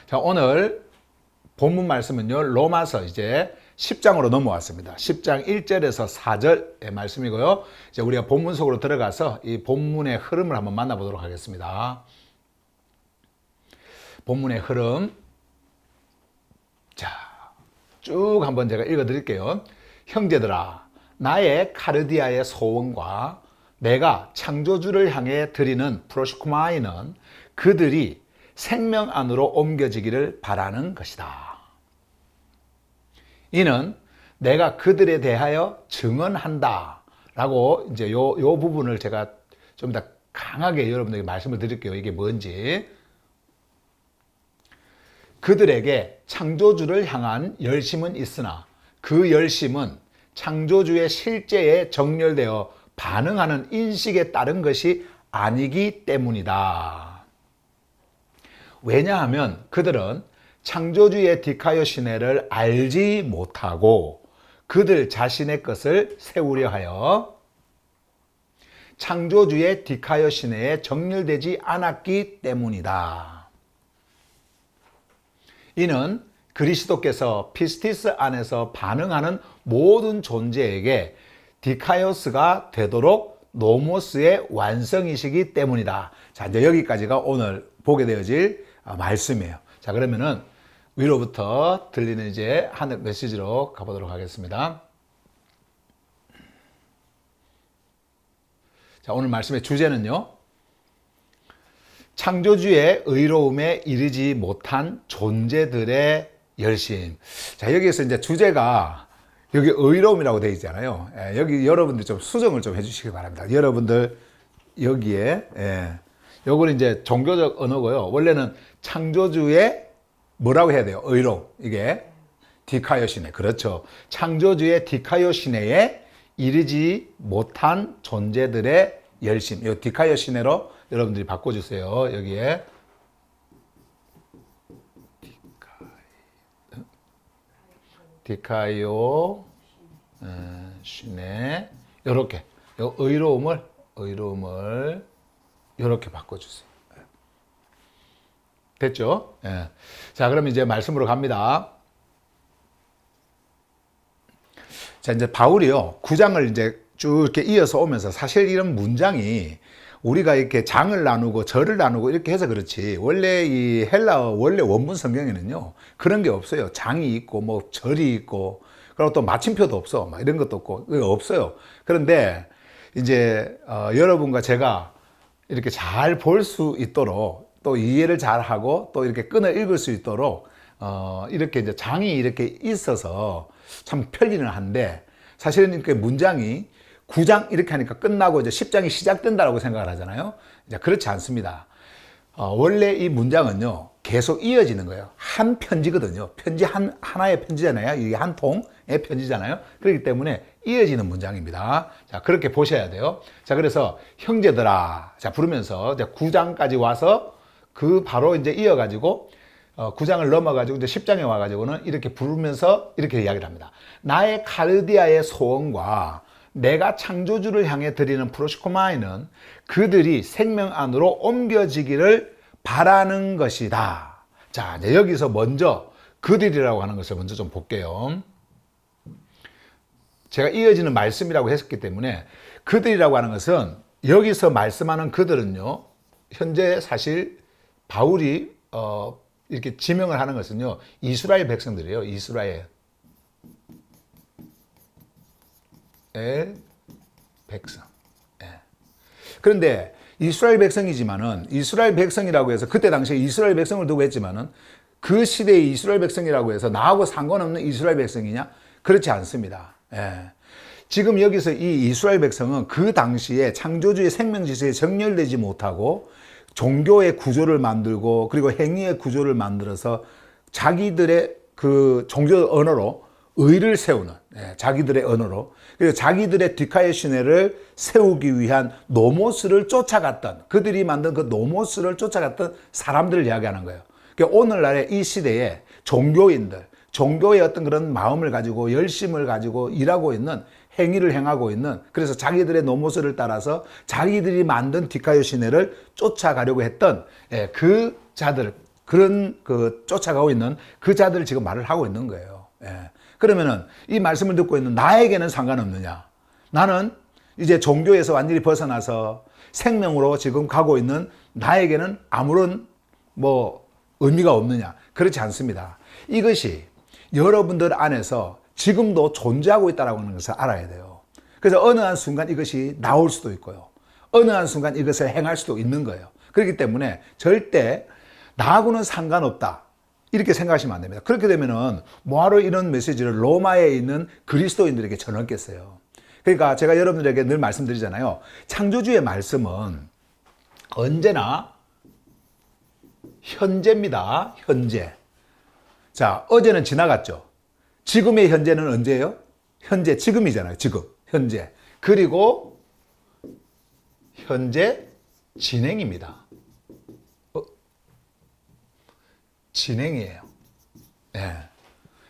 자, 오늘 본문 말씀은요, 로마서 이제 10장으로 넘어왔습니다. 10장 1절에서 4절의 말씀이고요. 이제 우리가 본문 속으로 들어가서 이 본문의 흐름을 한번 만나보도록 하겠습니다. 본문의 흐름. 자, 쭉 한번 제가 읽어 드릴게요. 형제들아, 나의 카르디아의 소원과 내가 창조주를 향해 드리는 프로시코마이는 그들이 생명 안으로 옮겨지기를 바라는 것이다. 이는 내가 그들에 대하여 증언한다. 라고 이제 요 부분을 제가 좀 더 강하게 여러분들에게 말씀을 드릴게요. 이게 뭔지. 그들에게 창조주를 향한 열심은 있으나 그 열심은 창조주의 실제에 정렬되어 반응하는 인식에 따른 것이 아니기 때문이다. 왜냐하면 그들은 창조주의 디카요시네를 알지 못하고 그들 자신의 것을 세우려 하여 창조주의 디카요시네에 정렬되지 않았기 때문이다. 이는 그리스도께서 피스티스 안에서 반응하는 모든 존재에게 디카이오스가 되도록 노모스의 완성이시기 때문이다. 자, 이제 여기까지가 오늘 보게 되어질 말씀이에요. 자, 그러면은 위로부터 들리는 이제 하늘 메시지로 가보도록 하겠습니다. 자, 오늘 말씀의 주제는요, 창조주의 의로움에 이르지 못한 존재들의 열심. 자, 여기에서 이제 주제가 여기 의로움이라고 되어 있잖아요. 여기 여러분들 좀 수정을 좀 해주시기 바랍니다. 여러분들 여기에 요거는 이제 종교적 언어고요. 원래는 창조주의 뭐라고 해야 돼요? 의로움. 이게 디카요시네. 그렇죠. 창조주의 디카요시네에 이르지 못한 존재들의 열심. 이 디카요시네로 여러분들이 바꿔주세요. 여기에 디카요 시네 이렇게 의로움을 이렇게 바꿔주세요. 됐죠? 예. 자, 그럼 이제 말씀으로 갑니다. 자, 이제 바울이요 9장을 이제 쭉 이렇게 이어서 오면서 사실 이런 문장이 우리가 이렇게 장을 나누고 절을 나누고 이렇게 해서 그렇지 원래 이 헬라어 원래 원문 성경에는요 그런 게 없어요. 장이 있고 뭐 절이 있고 그리고 또 마침표도 없어 막 이런 것도 없고 없어요. 그런데 이제 여러분과 제가 이렇게 잘 볼 수 있도록 또 이해를 잘 하고 또 이렇게 끈을 읽을 수 있도록 이렇게 이제 장이 이렇게 있어서 참 편리는 한데 사실은 이렇게 문장이 9장 이렇게 하니까 끝나고 이제 10장이 시작된다고 생각을 하잖아요. 이제 그렇지 않습니다. 원래 이 문장은요, 계속 이어지는 거예요. 한 편지거든요. 편지 하나의 편지잖아요. 이게 한 통의 편지잖아요. 그렇기 때문에 이어지는 문장입니다. 자, 그렇게 보셔야 돼요. 자, 그래서 형제들아, 자, 부르면서 이제 9장까지 와서 그 바로 이제 이어가지고 9장을 넘어가지고 이제 10장에 와가지고는 이렇게 부르면서 이렇게 이야기를 합니다. 나의 카르디아의 소원과 내가 창조주를 향해 드리는 프로시코마이는 그들이 생명 안으로 옮겨지기를 바라는 것이다. 자, 이제 여기서 먼저 그들이라고 하는 것을 먼저 좀 볼게요. 제가 이어지는 말씀이라고 했었기 때문에 그들이라고 하는 것은 여기서 말씀하는 그들은요, 현재 사실 바울이 이렇게 지명을 하는 것은요, 이스라엘 백성들이에요. 이스라엘 백성. 그런데 이스라엘 백성이지만은 이스라엘 백성이라고 해서 그때 당시에 이스라엘 백성을 두고 했지만은 그 시대의 이스라엘 백성이라고 해서 나하고 상관없는 이스라엘 백성이냐? 그렇지 않습니다. 지금 여기서 이 이스라엘 백성은 그 당시에 창조주의 생명지수에 정렬되지 못하고 종교의 구조를 만들고 그리고 행위의 구조를 만들어서 자기들의 그 종교 언어로 의를 세우는 자기들의 언어로 그리고 자기들의 디카요시네를 세우기 위한 노모스를 쫓아갔던 그들이 만든 그 노모스를 쫓아갔던 사람들을 이야기하는 거예요. 그러니까 오늘날의 이 시대에 종교인들, 종교의 어떤 그런 마음을 가지고 열심을 가지고 일하고 있는 행위를 행하고 있는 그래서 자기들의 노모스를 따라서 자기들이 만든 디카요시네를 쫓아가려고 했던 그 자들 그런 그 쫓아가고 있는 그 자들을 지금 말을 하고 있는 거예요. 예. 그러면은 이 말씀을 듣고 있는 나에게는 상관없느냐? 나는 이제 종교에서 완전히 벗어나서 생명으로 지금 가고 있는 나에게는 아무런 의미가 없느냐? 그렇지 않습니다. 이것이 여러분들 안에서 지금도 존재하고 있다는 것을 알아야 돼요. 그래서 어느 한 순간 이것이 나올 수도 있고요. 어느 한 순간 이것을 행할 수도 있는 거예요. 그렇기 때문에 절대 나하고는 상관없다, 이렇게 생각하시면 안 됩니다. 그렇게 되면은 뭐하러 이런 메시지를 로마에 있는 그리스도인들에게 전했겠어요. 그러니까 제가 여러분들에게 늘 말씀드리잖아요. 창조주의 말씀은 언제나 현재입니다. 현재. 자, 어제는 지나갔죠. 지금의 현재는 언제예요? 현재, 지금이잖아요. 지금, 현재. 그리고 현재 진행입니다. 진행이에요. 예.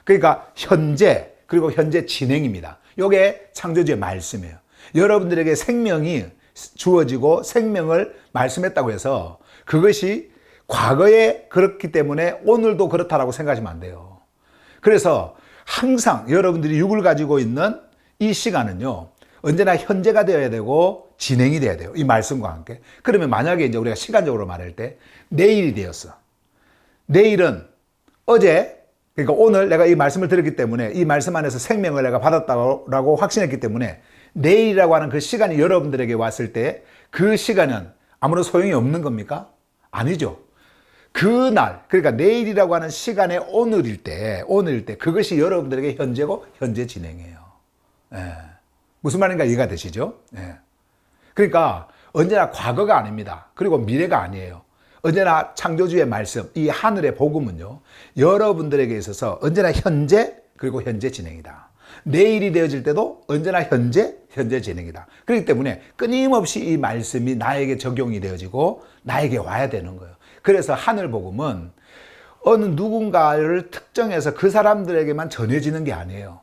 그러니까 현재, 그리고 현재 진행입니다. 이게 창조주의 말씀이에요. 여러분들에게 생명이 주어지고 생명을 말씀했다고 해서 그것이 과거에 그렇기 때문에 오늘도 그렇다라고 생각하시면 안 돼요. 그래서 항상 여러분들이 육을 가지고 있는 이 시간은요, 언제나 현재가 되어야 되고 진행이 돼야 돼요. 이 말씀과 함께. 그러면 만약에 이제 우리가 시간적으로 말할 때 내일이 되었어. 내일은 어제, 그러니까 오늘 내가 이 말씀을 들었기 때문에 이 말씀 안에서 생명을 내가 받았다고 확신했기 때문에 내일이라고 하는 그 시간이 여러분들에게 왔을 때 그 시간은 아무런 소용이 없는 겁니까? 아니죠. 그날, 그러니까 내일이라고 하는 시간에 오늘일 때 그것이 여러분들에게 현재고 현재 진행이에요. 예. 무슨 말인가 이해가 되시죠? 예. 그러니까 언제나 과거가 아닙니다. 그리고 미래가 아니에요. 언제나 창조주의 말씀, 이 하늘의 복음은요, 여러분들에게 있어서 언제나 현재, 그리고 현재 진행이다. 내일이 되어질 때도 언제나 현재 진행이다. 그렇기 때문에 끊임없이 이 말씀이 나에게 적용이 되어지고 나에게 와야 되는 거예요. 그래서 하늘 복음은 어느 누군가를 특정해서 그 사람들에게만 전해지는 게 아니에요.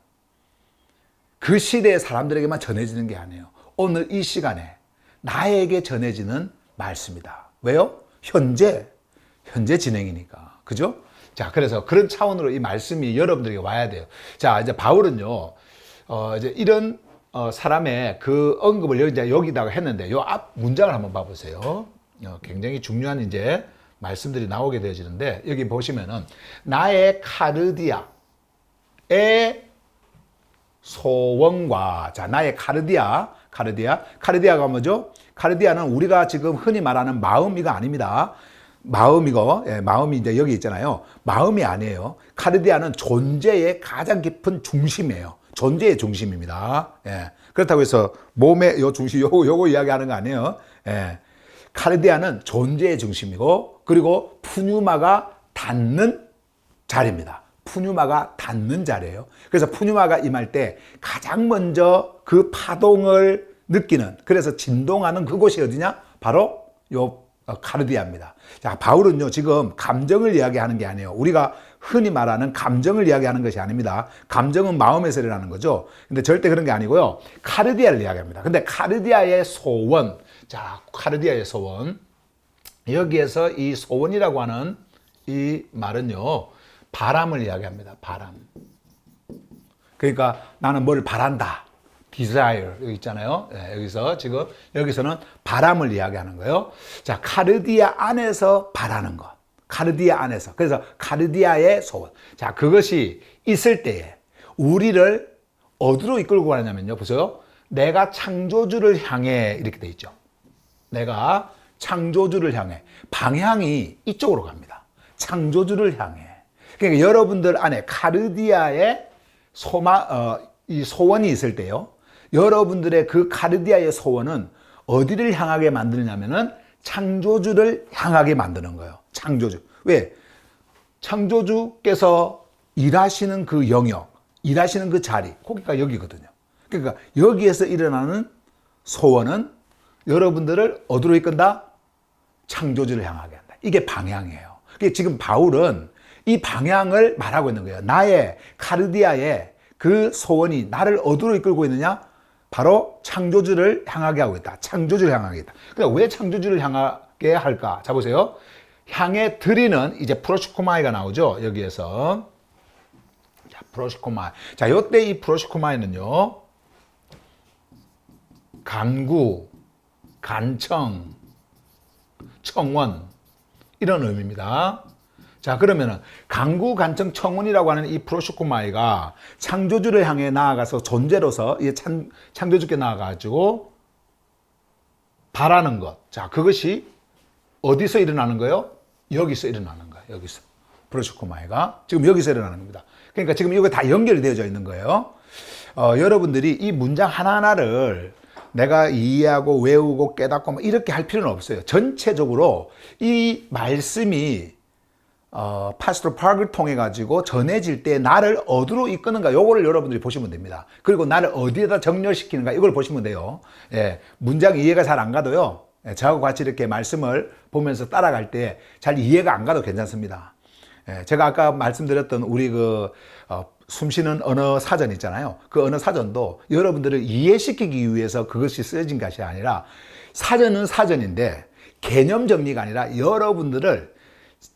그 시대의 사람들에게만 전해지는 게 아니에요. 오늘 이 시간에 나에게 전해지는 말씀이다. 왜요? 현재 진행이니까. 그죠? 자, 그래서 그런 차원으로 이 말씀이 여러분들에게 와야 돼요. 자, 이제 바울은요, 이제 이런 사람의 그 언급을 여기다가 했는데, 요 앞 문장을 한번 봐보세요. 굉장히 중요한 이제 말씀들이 나오게 되어지는데, 여기 보시면은, 나의 카르디아의 소원과, 자, 나의 카르디아가 뭐죠? 카르디아는 우리가 지금 흔히 말하는 마음이가 아닙니다. 마음이고, 예, 마음이 이제 여기 있잖아요. 마음이 아니에요. 카르디아는 존재의 가장 깊은 중심이에요. 존재의 중심입니다. 예. 그렇다고 해서 몸의 요 중심, 요거 이야기하는 거 아니에요. 예. 카르디아는 존재의 중심이고, 그리고 푸뉴마가 닿는 자리입니다. 푸뉴마가 닿는 자리예요. 그래서 푸뉴마가 임할 때 가장 먼저 그 파동을 느끼는, 그래서 진동하는 그곳이 어디냐? 바로 요 카르디아입니다. 자, 바울은요, 지금 감정을 이야기하는 게 아니에요. 우리가 흔히 말하는 감정을 이야기하는 것이 아닙니다. 감정은 마음에서 일어나는 거죠. 근데 절대 그런 게 아니고요. 카르디아를 이야기합니다. 근데 카르디아의 소원. 자, 카르디아의 소원. 여기에서 이 소원이라고 하는 이 말은요, 바람을 이야기합니다. 바람. 그러니까 나는 뭘 바란다. desire 여기 있잖아요. 네, 여기서는 바람을 이야기하는 거예요. 자, 카르디아 안에서 바라는 것. 카르디아 안에서. 그래서 카르디아의 소원. 자, 그것이 있을 때에 우리를 어디로 이끌고 가냐면요. 보세요. 내가 창조주를 향해 이렇게 돼 있죠. 내가 창조주를 향해. 방향이 이쪽으로 갑니다. 창조주를 향해. 그러니까 여러분들 안에 카르디아의 이 소원이 있을 때요. 여러분들의 그 카르디아의 소원은 어디를 향하게 만드냐면은 창조주를 향하게 만드는 거예요. 창조주. 왜? 창조주께서 일하시는 그 영역, 일하시는 그 자리, 거기가 여기거든요. 그러니까 여기에서 일어나는 소원은 여러분들을 어디로 이끈다? 창조주를 향하게 한다. 이게 방향이에요. 그러니까 지금 바울은 이 방향을 말하고 있는 거예요. 나의 카르디아의 그 소원이 나를 어디로 이끌고 있느냐? 바로 창조주를 향하게 하고 있다. 창조주를 향하게 있다. 그러니까 왜 창조주를 향하게 할까? 자, 보세요. 향해 드리는 이제 프로시코마이가 나오죠. 여기에서. 자, 프로시코마이. 자, 요때 이 프로시코마이는요. 간구, 간청, 청원 이런 의미입니다. 자, 그러면은 간구, 간청, 청원이라고 하는 이 프로시코마이가 창조주를 향해 나아가서 존재로서 이 창조주께 나아가지고 바라는 것. 자, 그것이 어디서 일어나는 거예요? 여기서 일어나는 거예요. 여기서. 프로시코마이가 지금 여기서 일어나는 겁니다. 그러니까 지금 이거 다 연결이 되어져 있는 거예요. 여러분들이 이 문장 하나하나를 내가 이해하고 외우고 깨닫고 뭐 이렇게 할 필요는 없어요. 전체적으로 이 말씀이 파스토 파크를 통해 가지고 전해질 때 나를 어디로 이끄는가 요거를 여러분들이 보시면 됩니다. 그리고 나를 어디에다 정렬시키는가 이걸 보시면 돼요. 예, 문장 이해가 잘 안 가도요. 예, 저하고 같이 이렇게 말씀을 보면서 따라갈 때 잘 이해가 안 가도 괜찮습니다. 예, 제가 아까 말씀드렸던 우리 숨쉬는 언어 사전 있잖아요. 그 언어 사전도 여러분들을 이해시키기 위해서 그것이 쓰여진 것이 아니라 사전은 사전인데 개념 정리가 아니라 여러분들을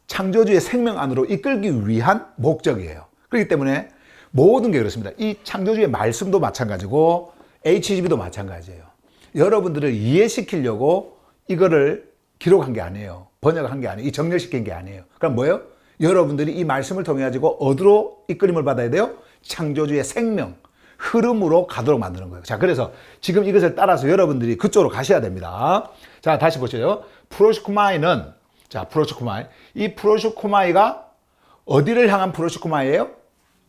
창조주의 생명 안으로 이끌기 위한 목적이에요. 그렇기 때문에 모든 게 그렇습니다. 이 창조주의 말씀도 마찬가지고 HGB도 마찬가지예요. 여러분들을 이해시키려고 이거를 기록한 게 아니에요. 번역한 게 아니에요. 이 정렬시킨 게 아니에요. 그럼 뭐예요? 여러분들이 이 말씀을 통해 가지고 어디로 이끌림을 받아야 돼요? 창조주의 생명, 흐름으로 가도록 만드는 거예요. 자, 그래서 지금 이것을 따라서 여러분들이 그쪽으로 가셔야 됩니다. 자, 다시 보세요. 프로시코마이는, 자, 프로시코마이. 이 프로시코마이가 어디를 향한 프로시코마이예요?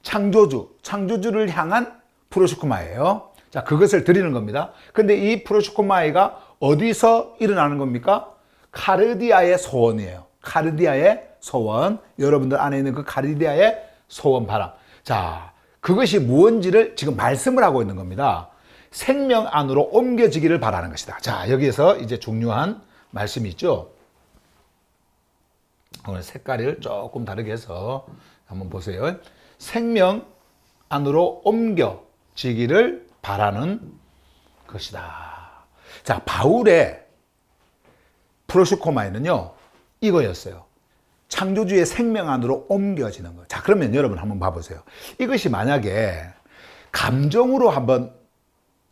창조주를 향한 프로시코마이예요. 자, 그것을 드리는 겁니다. 근데 이 프로시코마이가 어디서 일어나는 겁니까? 카르디아의 소원이에요. 카르디아의 소원. 여러분들 안에 있는 그 카르디아의 소원 바람. 자, 그것이 무언지를 지금 말씀을 하고 있는 겁니다. 생명 안으로 옮겨지기를 바라는 것이다. 자, 여기에서 이제 중요한 말씀이 있죠. 오늘 색깔을 조금 다르게 해서 한번 보세요. 생명 안으로 옮겨지기를 바라는 것이다. 자, 바울의 프로시코마이는요, 이거였어요. 창조주의 생명 안으로 옮겨지는 거. 자, 그러면 여러분 한번 봐보세요. 이것이 만약에 감정으로 한번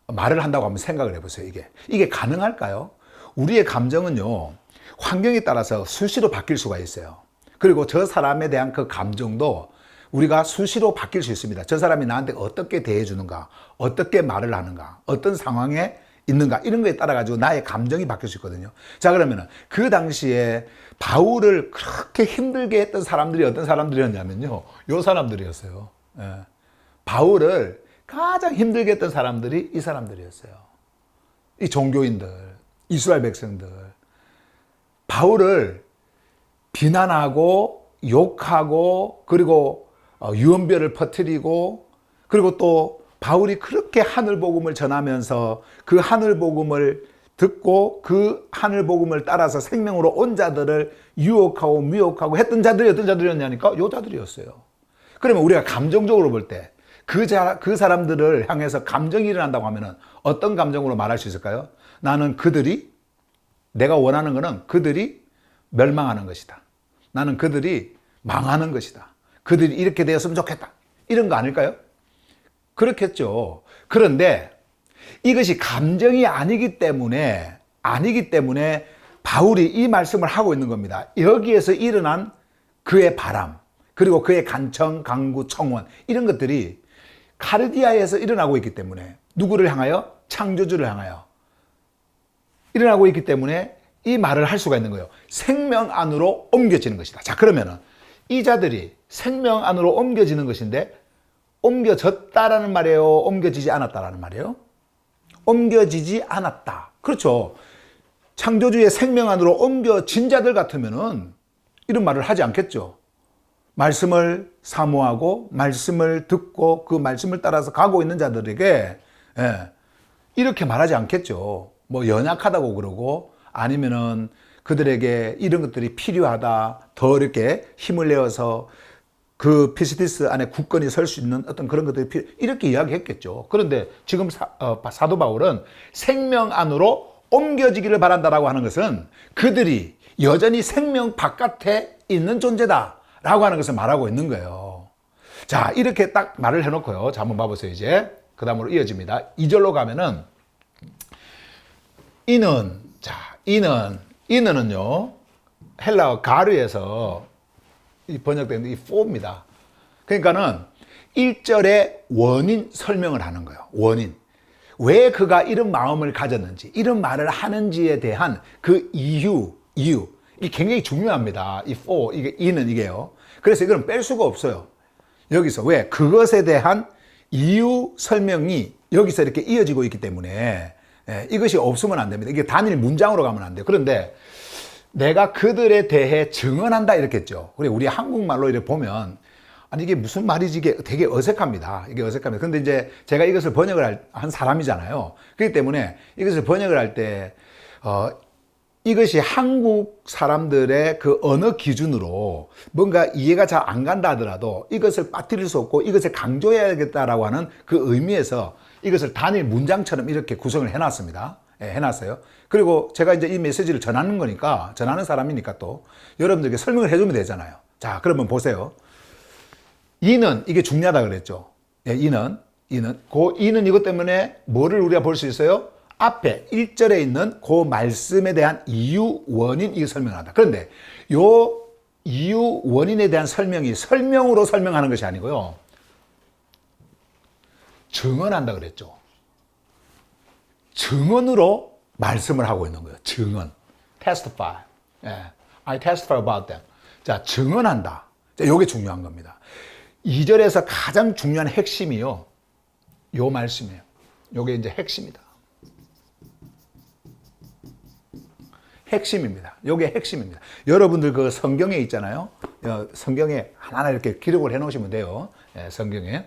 말을 한다고 한번 생각을 해보세요. 이게 가능할까요? 우리의 감정은요, 환경에 따라서 수시로 바뀔 수가 있어요. 그리고 저 사람에 대한 그 감정도 우리가 수시로 바뀔 수 있습니다. 저 사람이 나한테 어떻게 대해주는가, 어떻게 말을 하는가, 어떤 상황에 있는가, 이런 거에 따라 가지고 나의 감정이 바뀔 수 있거든요. 자, 그러면은 그 당시에 바울을 그렇게 힘들게 했던 사람들이 어떤 사람들이었냐면요, 요 사람들이었어요. 예. 바울을 가장 힘들게 했던 사람들이 이 사람들이었어요. 이 종교인들, 이스라엘 백성들. 바울을 비난하고 욕하고 그리고 유언별을 퍼뜨리고 그리고 또 바울이 그렇게 하늘 복음을 전하면서 그 하늘 복음을 듣고 그 하늘 복음을 따라서 생명으로 온 자들을 유혹하고 미혹하고 했던 자들이 어떤 자들이었냐니까 요 자들이었어요. 그러면 우리가 감정적으로 볼 때 그 사람들을 향해서 감정이 일어난다고 하면은 어떤 감정으로 말할 수 있을까요? 나는 내가 원하는 것은 그들이 멸망하는 것이다. 나는 그들이 망하는 것이다. 그들이 이렇게 되었으면 좋겠다. 이런 거 아닐까요? 그렇겠죠. 그런데 이것이 감정이 아니기 때문에 바울이 이 말씀을 하고 있는 겁니다. 여기에서 일어난 그의 바람, 그리고 그의 간청, 강구, 청원, 이런 것들이 카르디아에서 일어나고 있기 때문에 누구를 향하여? 창조주를 향하여 일어나고 있기 때문에 이 말을 할 수가 있는 거예요. 생명 안으로 옮겨지는 것이다. 자, 그러면은 이 자들이 생명 안으로 옮겨지는 것인데 옮겨졌다라는 말이에요? 옮겨지지 않았다라는 말이에요? 옮겨지지 않았다. 그렇죠. 창조주의 생명 안으로 옮겨진 자들 같으면은 이런 말을 하지 않겠죠. 말씀을 사모하고 말씀을 듣고 그 말씀을 따라서 가고 있는 자들에게 이렇게 말하지 않겠죠. 뭐 연약하다고 그러고 아니면은 그들에게 이런 것들이 필요하다. 더 이렇게 힘을 내어서 그 피스티스 안에 굳건히 설 수 있는 어떤 그런 것들이 이렇게 이야기했겠죠. 그런데 지금 사도 바울은 생명 안으로 옮겨지기를 바란다라고 하는 것은 그들이 여전히 생명 바깥에 있는 존재다라고 하는 것을 말하고 있는 거예요. 자, 이렇게 딱 말을 해놓고요. 자, 한번 봐보세요. 이제 그 다음으로 이어집니다. 2절로 가면은 이는은요 헬라어 가르에서 번역된 이 for입니다. 그러니까는 1절의 원인 설명을 하는 거예요. 원인. 왜 그가 이런 마음을 가졌는지, 이런 말을 하는지에 대한 그 이유. 이게 굉장히 중요합니다. 이 for, 이게요. 그래서 이거는 뺄 수가 없어요. 여기서 왜? 그것에 대한 이유 설명이 여기서 이렇게 이어지고 있기 때문에 이것이 없으면 안 됩니다. 이게 단일 문장으로 가면 안 돼요. 그런데 내가 그들에 대해 증언한다 이렇게 했죠. 그리고 우리 한국말로 이렇게 보면 아니 이게 무슨 말이지 이게 되게 어색합니다. 이게 어색합니다. 근데 이제 제가 이것을 번역을 한 사람이잖아요. 그렇기 때문에 이것을 번역을 할 때 이것이 한국 사람들의 그 언어 기준으로 뭔가 이해가 잘 안 간다 하더라도 이것을 빠뜨릴 수 없고 이것을 강조해야겠다라고 하는 그 의미에서 이것을 단일 문장처럼 이렇게 구성을 해놨습니다. 해놨어요. 그리고 제가 이제 이 메시지를 전하는 거니까, 전하는 사람이니까 또 여러분들에게 설명을 해주면 되잖아요. 자, 그러면 보세요. 이는, 이게 중요하다 그랬죠. 이는 이것 때문에 뭐를 우리가 볼 수 있어요? 앞에 1절에 있는 그 말씀에 대한 이유, 원인, 이거 설명한다. 그런데 요 이유, 원인에 대한 설명이 설명으로 설명하는 것이 아니고요. 증언한다 그랬죠. 증언으로 말씀을 하고 있는 거예요. 증언. testify. I testify about them. 자, 증언한다. 자, 요게 중요한 겁니다. 2절에서 가장 중요한 핵심이요. 요 말씀이에요. 요게 이제 핵심이다. 핵심입니다. 요게 핵심입니다. 여러분들 그 성경에 있잖아요. 성경에 하나하나 이렇게 기록을 해 놓으시면 돼요. 성경에.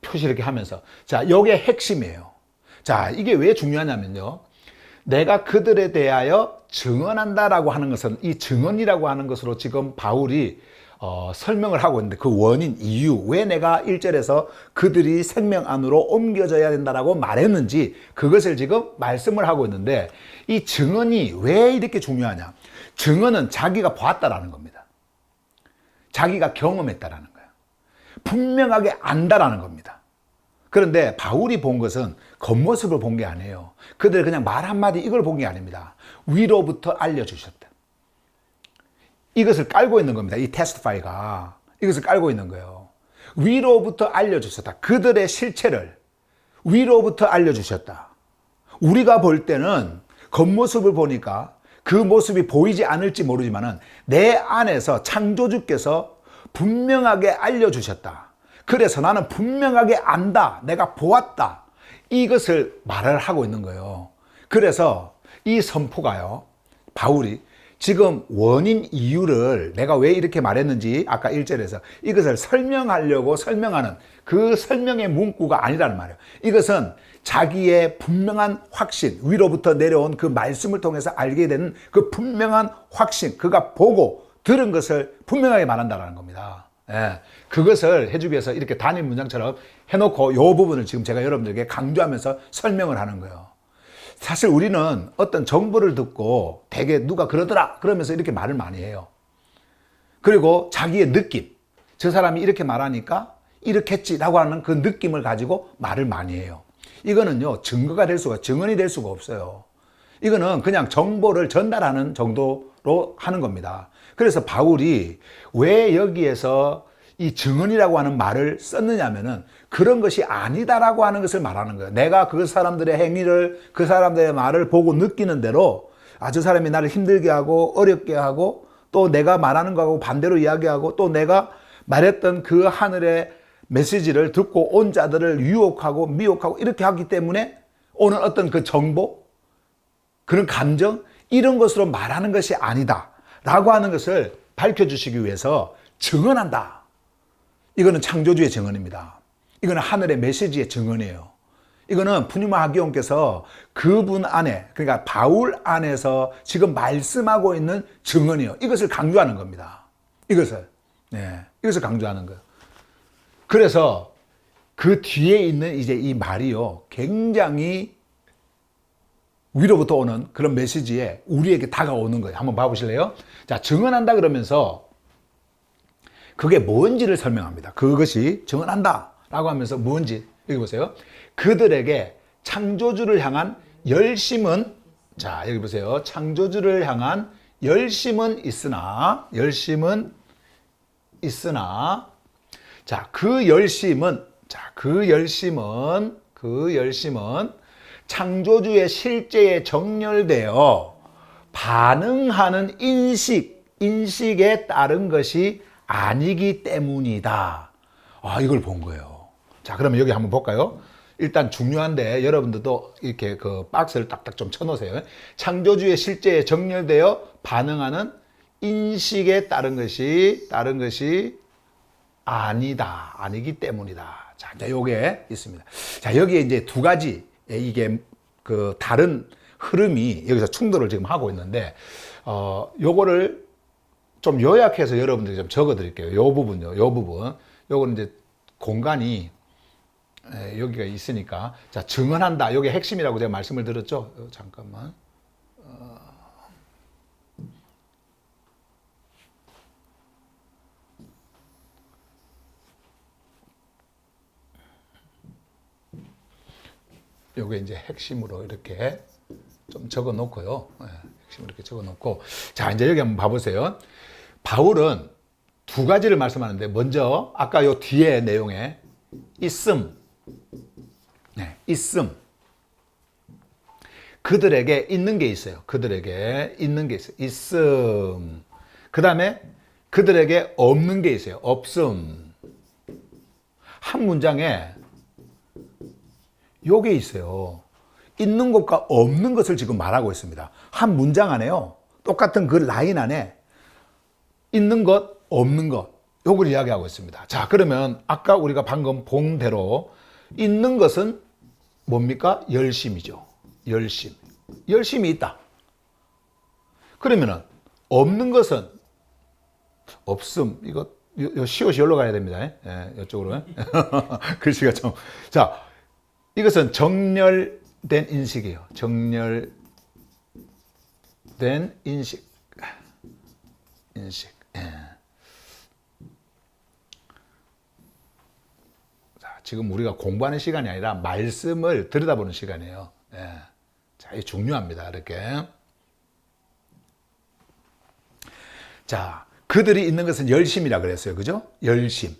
표시 이렇게 하면서. 자, 요게 핵심이에요. 자, 이게 왜 중요하냐면요. 내가 그들에 대하여 증언한다라고 하는 것은 이 증언이라고 하는 것으로 지금 바울이 설명을 하고 있는데 그 원인, 이유, 왜 내가 1절에서 그들이 생명 안으로 옮겨져야 된다라고 말했는지 그것을 지금 말씀을 하고 있는데 이 증언이 왜 이렇게 중요하냐. 증언은 자기가 봤다라는 겁니다. 자기가 경험했다라는 거예요. 분명하게 안다라는 겁니다. 그런데 바울이 본 것은 겉모습을 본 게 아니에요. 그들 그냥 말 한마디 이걸 본 게 아닙니다. 위로부터 알려주셨다. 이것을 깔고 있는 겁니다. 이 테스티파이가. 이것을 깔고 있는 거예요. 위로부터 알려주셨다. 그들의 실체를 위로부터 알려주셨다. 우리가 볼 때는 겉모습을 보니까 그 모습이 보이지 않을지 모르지만은 내 안에서 창조주께서 분명하게 알려주셨다. 그래서 나는 분명하게 안다. 내가 보았다. 이것을 말을 하고 있는 거예요. 그래서 이 선포가요. 바울이 지금 원인 이유를 내가 왜 이렇게 말했는지 아까 1절에서 이것을 설명하려고 설명하는 그 설명의 문구가 아니라는 말이에요. 이것은 자기의 분명한 확신, 위로부터 내려온 그 말씀을 통해서 알게 되는 그 분명한 확신, 그가 보고 들은 것을 분명하게 말한다는 겁니다. 그것을 해주기 위해서 이렇게 단일 문장처럼 해놓고 이 부분을 지금 제가 여러분들에게 강조하면서 설명을 하는 거예요. 사실 우리는 어떤 정보를 듣고 되게 누가 그러더라 그러면서 이렇게 말을 많이 해요. 그리고 자기의 느낌, 저 사람이 이렇게 말하니까 이렇겠지라고 하는 그 느낌을 가지고 말을 많이 해요. 이거는요 증거가 될 수가, 증언이 될 수가 없어요. 이거는 그냥 정보를 전달하는 정도로 하는 겁니다. 그래서 바울이 왜 여기에서 이 증언이라고 하는 말을 썼느냐면은 그런 것이 아니다라고 하는 것을 말하는 거예요. 내가 그 사람들의 행위를, 그 사람들의 말을 보고 느끼는 대로 저 사람이 나를 힘들게 하고 어렵게 하고 또 내가 말하는 거하고 반대로 이야기하고 또 내가 말했던 그 하늘의 메시지를 듣고 온 자들을 유혹하고 미혹하고 이렇게 하기 때문에 오는 어떤 그 정보, 그런 감정, 이런 것으로 말하는 것이 아니다 라고 하는 것을 밝혀주시기 위해서 증언한다. 이거는 창조주의 증언입니다. 이거는 하늘의 메시지의 증언이에요. 이거는 푸니마 하기온께서 그분 안에, 그러니까 바울 안에서 지금 말씀하고 있는 증언이에요. 이것을 강조하는 겁니다. 이것을 강조하는 거예요. 그래서 그 뒤에 있는 이제 이 말이요, 굉장히 위로부터 오는 그런 메시지에 우리에게 다가오는 거예요. 한번 봐보실래요? 자, 증언한다 그러면서 그게 뭔지를 설명합니다. 그것이 증언한다 라고 하면서 뭔지 여기 보세요. 그들에게 창조주를 향한 열심은, 자 여기 보세요. 창조주를 향한 열심은 있으나 자, 그 열심은 창조주의 실제에 정렬되어 반응하는 인식에 따른 것이 아니기 때문이다. 아, 이걸 본 거예요. 자, 그러면 여기 한번 볼까요? 일단 중요한데 여러분들도 이렇게 그 박스를 딱딱 좀 쳐놓으세요. 창조주의 실제에 정렬되어 반응하는 인식에 따른 것이 아니기 때문이다. 자, 이제 요게 있습니다. 자, 여기에 이제 두 가지 이게 그 다른 흐름이 여기서 충돌을 지금 하고 있는데, 요거를 좀 요약해서 여러분들이 좀 적어 드릴게요. 요 부분요. 요거는 이제 공간이 여기가 있으니까. 자, 증언한다. 요게 핵심이라고 제가 말씀을 드렸죠. 잠깐만. 요게 이제 핵심으로 이렇게 좀 적어 놓고요. 핵심으로 이렇게 적어 놓고. 자, 이제 여기 한번 봐보세요. 바울은 두 가지를 말씀하는데, 먼저 아까 요 뒤에 내용에 있음. 그들에게 있는 게 있어요. 있음. 그 다음에 그들에게 없는 게 있어요. 없음. 한 문장에 요게 있어요. 있는 것과 없는 것을 지금 말하고 있습니다. 한 문장 안에요. 똑같은 그 라인 안에 있는 것, 없는 것, 요걸 이야기하고 있습니다. 자, 그러면 아까 우리가 방금 본 대로 있는 것은 뭡니까? 열심이죠. 열심이 있다. 그러면은 없는 것은 없음. 이거 시옷이 여기로 가야 됩니다. 이쪽으로. 글씨가 좀. 자, 이것은 정렬된 인식이에요. 정렬된 인식. 자, 지금 우리가 공부하는 시간이 아니라 말씀을 들여다보는 시간이에요. 자, 이게 중요합니다. 이렇게. 자, 그들이 있는 것은 열심이라 그랬어요. 그죠? 열심.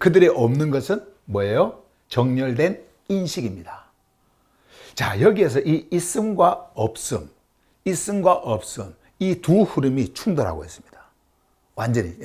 그들이 없는 것은 뭐예요? 정렬된 인식입니다. 자, 여기에서 이 있음과 없음, 이 두 흐름이 충돌하고 있습니다. 완전히.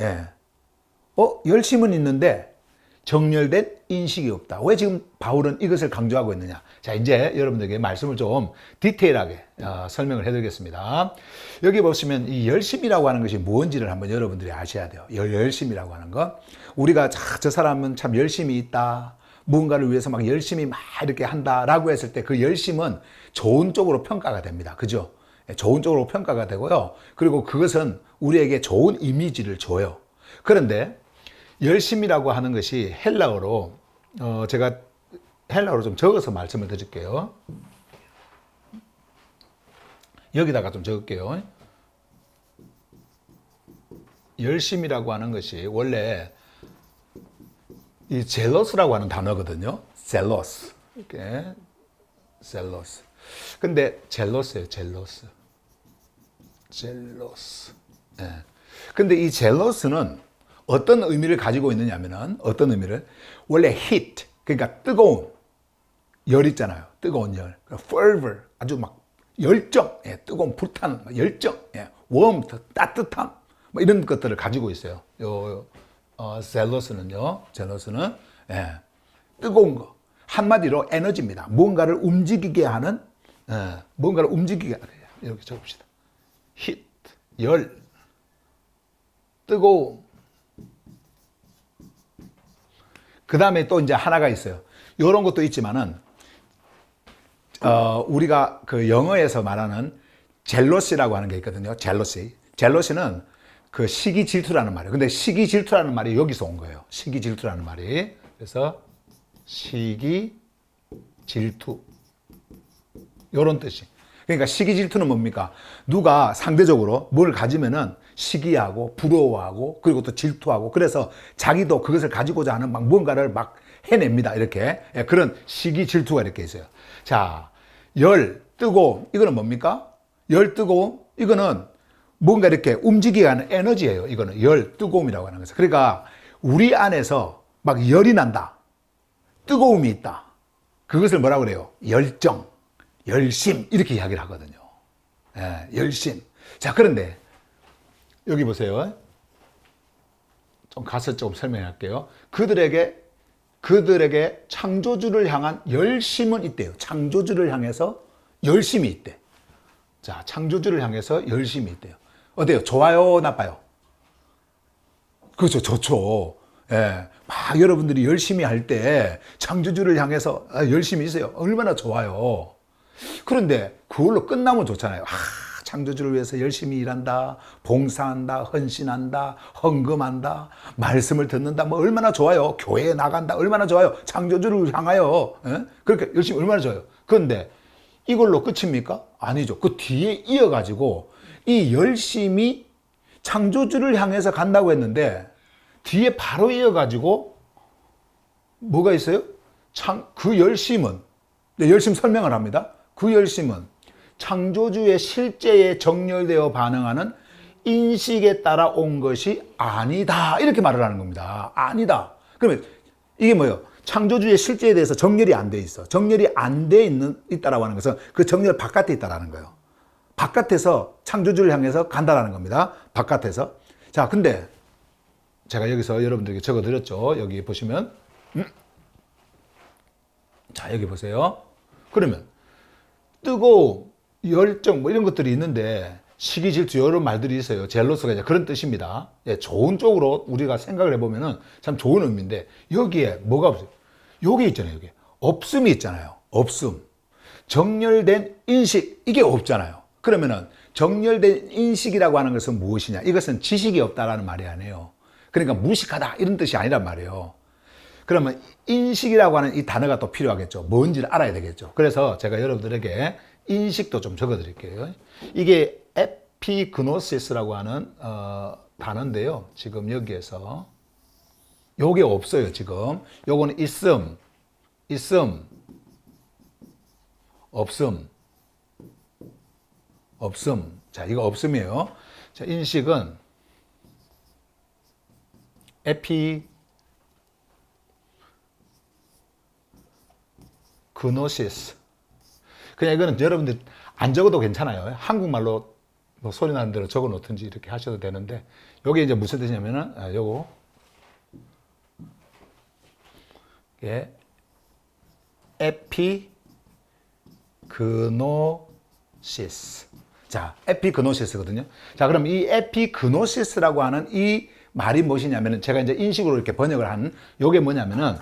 열심은 있는데 정렬된 인식이 없다. 왜 지금 바울은 이것을 강조하고 있느냐? 자, 이제 여러분들에게 말씀을 좀 디테일하게 설명을 해드리겠습니다. 여기 보시면 이 열심이라고 하는 것이 뭔지를 한번 여러분들이 아셔야 돼요. 열심이라고 하는 것. 우리가 저 사람은 참 열심히 있다. 무언가를 위해서 막 열심히 막 이렇게 한다라고 했을 때 그 열심은 좋은 쪽으로 평가가 됩니다. 그죠? 좋은 쪽으로 평가가 되고요. 그리고 그것은 우리에게 좋은 이미지를 줘요. 그런데 열심이라고 하는 것이 헬라어로 제가 헬라어로 좀 적어서 말씀을 드릴게요. 여기다가 좀 적을게요. 열심이라고 하는 것이 원래 이 젤러스라고 하는 단어거든요. 젤러스. 이렇게 젤러스. 근데 젤러스예요. 젤러스. 근데 이 젤러스는 어떤 의미를 가지고 있느냐면은 어떤 의미를 원래 heat 그러니까 뜨거운 열 있잖아요. 뜨거운 열. fervor 아주 막 열정, 뜨거운 불타는 열정, warmth 따뜻함 뭐 이런 것들을 가지고 있어요. 젤러스는 뜨거운 거. 한마디로 에너지입니다. 뭔가를 움직이게 하는 이렇게 적읍시다. heat, 열, 뜨거움. 그 다음에 또 이제 하나가 있어요. 이런 것도 있지만은, 우리가 그 영어에서 말하는 젤러시라고 하는 게 있거든요. 젤러시는 그 시기 질투라는 말이에요. 근데 시기 질투라는 말이 여기서 온 거예요. 시기 질투라는 말이. 그래서 시기 질투. 요런 뜻이. 그러니까 시기 질투는 뭡니까? 누가 상대적으로 뭘 가지면은 시기하고 부러워하고 그리고 또 질투하고 그래서 자기도 그것을 가지고자 하는 막 뭔가를 막 해냅니다. 이렇게. 예, 그런 시기 질투가 이렇게 있어요. 자, 열, 뜨거움. 이거는 뭡니까? 열, 뜨거움. 이거는 뭔가 이렇게 움직이게 하는 에너지예요. 이거는 열, 뜨거움이라고 하는 거죠. 그러니까 우리 안에서 막 열이 난다. 뜨거움이 있다. 그것을 뭐라고 그래요? 열정, 열심 이렇게 이야기를 하거든요. 예, 열심. 자, 그런데 여기 보세요. 좀 가서 좀 설명할게요. 그들에게 창조주를 향한 열심은 있대요. 창조주를 향해서 열심이 있대. 자, 창조주를 향해서 열심이 있대요. 어때요? 좋아요, 나빠요? 그렇죠, 좋죠. 예, 막 여러분들이 열심히 할 때 창조주를 향해서 열심히 있어요. 얼마나 좋아요. 그런데 그걸로 끝나면 좋잖아요. 창조주를 위해서 열심히 일한다, 봉사한다, 헌신한다, 헌금한다, 말씀을 듣는다, 뭐 얼마나 좋아요. 교회에 나간다, 얼마나 좋아요. 창조주를 향하여 그렇게 열심히 얼마나 좋아요. 그런데 이걸로 끝입니까? 아니죠. 그 뒤에 이어가지고 이 열심이 창조주를 향해서 간다고 했는데 뒤에 바로 이어가지고 뭐가 있어요? 그 열심은, 열심 설명을 합니다. 그 열심은 창조주의 실제에 정렬되어 반응하는 인식에 따라 온 것이 아니다. 이렇게 말을 하는 겁니다. 아니다. 그러면 이게 뭐예요? 창조주의 실제에 대해서 정렬이 안 돼 있어. 정렬이 안 돼 있다라고 하는 것은 그 정렬 바깥에 있다라는 거예요. 바깥에서 창조주를 향해서 간다라는 겁니다. 바깥에서. 자, 근데 제가 여기서 여러분들에게 적어 드렸죠. 여기 보시면. 자, 여기 보세요. 그러면 뜨거움, 열정 뭐 이런 것들이 있는데 시기, 질투 이런 말들이 있어요. 젤로스가 이제 그런 뜻입니다. 예, 좋은 쪽으로 우리가 생각을 해보면은 참 좋은 의미인데 여기에 뭐가 없어요? 여기 있잖아요. 여기 없음이 있잖아요. 없음. 정렬된 인식 이게 없잖아요. 그러면은 정렬된 인식이라고 하는 것은 무엇이냐? 이것은 지식이 없다라는 말이 아니에요. 그러니까 무식하다 이런 뜻이 아니란 말이에요. 그러면 인식이라고 하는 이 단어가 또 필요하겠죠. 뭔지를 알아야 되겠죠. 그래서 제가 여러분들에게 인식도 좀 적어 드릴게요. 이게 에피그노시스라고 하는 단어인데요. 지금 여기에서 요게 없어요. 지금 요거는 있음, 없음. 자, 이거 없음이에요. 자, 인식은 에피그노시스. 그냥 이거는 여러분들 안 적어도 괜찮아요. 한국말로 뭐 소리 나는 대로 적어 놓든지 이렇게 하셔도 되는데, 요게 이제 무슨 뜻이냐면은, 요거. 예. 에피그노시스. 자, 에피그노시스거든요. 자, 그럼 이 에피그노시스라고 하는 이 말이 무엇이냐면은 제가 이제 인식으로 이렇게 번역을 한 요게 뭐냐면은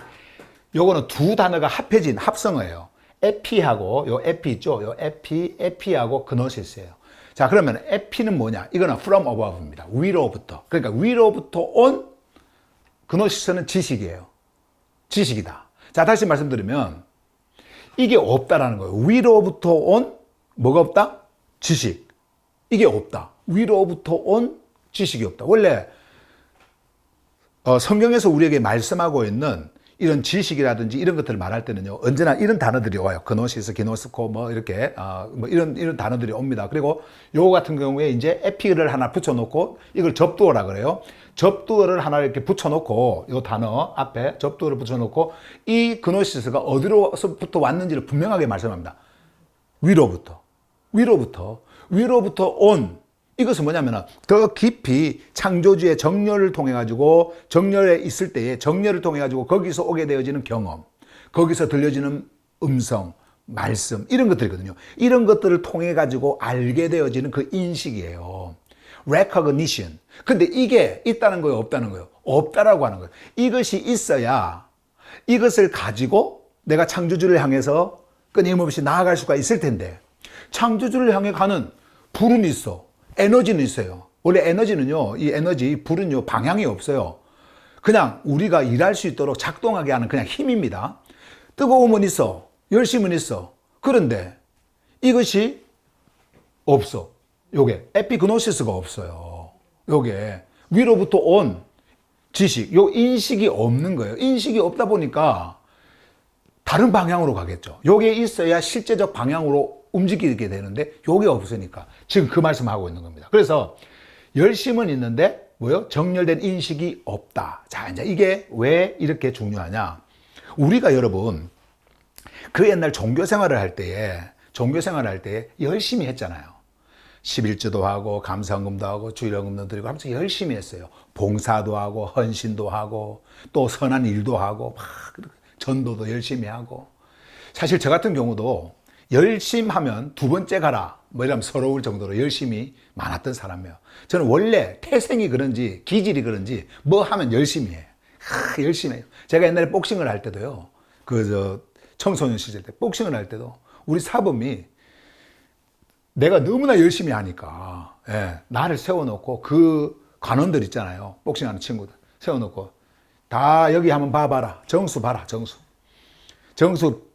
요거는 두 단어가 합해진 합성어예요. 에피하고 요 에피 있죠? 요 에피하고 그노시스예요. 자, 그러면 에피는 뭐냐? 이거는 from above입니다. 위로부터. 그러니까 위로부터 온 그노시스는 지식이에요. 지식이다. 자, 다시 말씀드리면 이게 없다라는 거예요. 위로부터 온 뭐가 없다? 지식. 이게 없다. 위로부터 온 지식이 없다. 원래 성경에서 우리에게 말씀하고 있는 이런 지식이라든지 이런 것들을 말할 때는요, 언제나 이런 단어들이 와요. 그노시스, 기노스코, 뭐, 이렇게, 뭐, 이런 단어들이 옵니다. 그리고 요거 같은 경우에 이제 에피를 하나 붙여놓고 이걸 접두어라 그래요. 접두어를 하나 이렇게 붙여놓고, 요 단어 앞에 접두어를 붙여놓고 이 그노시스가 어디로부터 왔는지를 분명하게 말씀합니다. 위로부터 온. 이것은 뭐냐면 더 깊이 창조주의 정렬을 통해 가지고 정렬에 있을 때에 정렬을 통해 가지고 거기서 오게 되어지는 경험, 거기서 들려지는 음성, 말씀 이런 것들이거든요. 이런 것들을 통해 가지고 알게 되어지는 그 인식이에요. recognition. 근데 이게 있다는 거예요, 없다는 거예요? 없다라고 하는 거예요. 이것이 있어야 이것을 가지고 내가 창조주를 향해서 끊임없이 나아갈 수가 있을 텐데 창조주를 향해 가는 불은 있어. 에너지는 있어요. 원래 에너지는요, 이 에너지, 불은요, 방향이 없어요. 그냥 우리가 일할 수 있도록 작동하게 하는 그냥 힘입니다. 뜨거움은 있어. 열심은 있어. 그런데 이것이 없어. 요게 에피그노시스가 없어요. 요게 위로부터 온 지식, 요 인식이 없는 거예요. 인식이 없다 보니까 다른 방향으로 가겠죠. 요게 있어야 실제적 방향으로 움직이게 되는데 요게 없으니까 지금 그 말씀하고 있는 겁니다. 그래서 열심은 있는데 뭐요? 정렬된 인식이 없다. 자, 이제 이게 왜 이렇게 중요하냐? 우리가 여러분 그 옛날 종교 생활을 할 때에 열심히 했잖아요. 11조도 하고 감사헌금도 하고 주일헌금도 드리고 하면서 열심히 했어요. 봉사도 하고 헌신도 하고 또 선한 일도 하고 막 전도도 열심히 하고. 사실 저 같은 경우도 열심히 하면 두 번째 가라 뭐 이러면 서러울 정도로 열심히 많았던 사람이에요. 저는 원래 태생이 그런지 기질이 그런지 뭐 하면 열심히 해. 열심히 해요. 제가 옛날에 복싱을 할 때도요. 청소년 시절 때 복싱을 할 때도 우리 사범이 내가 너무나 열심히 하니까 나를 세워놓고 그 관원들 있잖아요. 복싱하는 친구들 세워놓고 다 여기 한번 봐봐라. 정수 봐라. 정수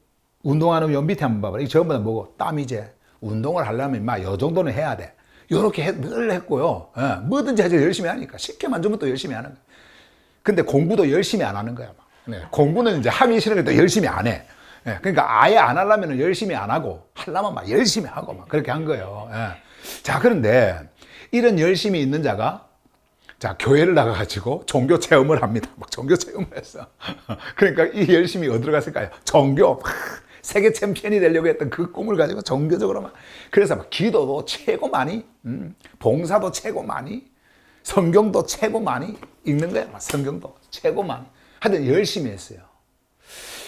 운동하는 요 밑에 한번 봐봐라. 이 전부 다 뭐고 땀이제. 운동을 하려면 요 정도는 해야 돼. 요렇게 늘 했고요. 뭐든지 하죠. 열심히 하니까. 쉽게만 주면 또 열심히 하는 거야. 근데 공부도 열심히 안 하는 거야. 공부는 이제 하기 싫으니까 또 열심히 안 해. 그러니까 아예 안 하려면 열심히 안 하고 하려면 막 열심히 하고 막 그렇게 한 거예요. 자, 그런데 이런 열심히 있는 자가 자, 교회를 나가가지고 종교 체험을 합니다. 막 종교 체험을 했어. 그러니까 이 열심히 어디로 갔을까요? 종교. 세계 챔피언이 되려고 했던 그 꿈을 가지고 종교적으로 막. 그래서 막 기도도 최고 많이, 봉사도 최고 많이, 성경도 최고 많이 읽는 거야. 막 성경도 최고 많이. 하여튼 열심히 했어요.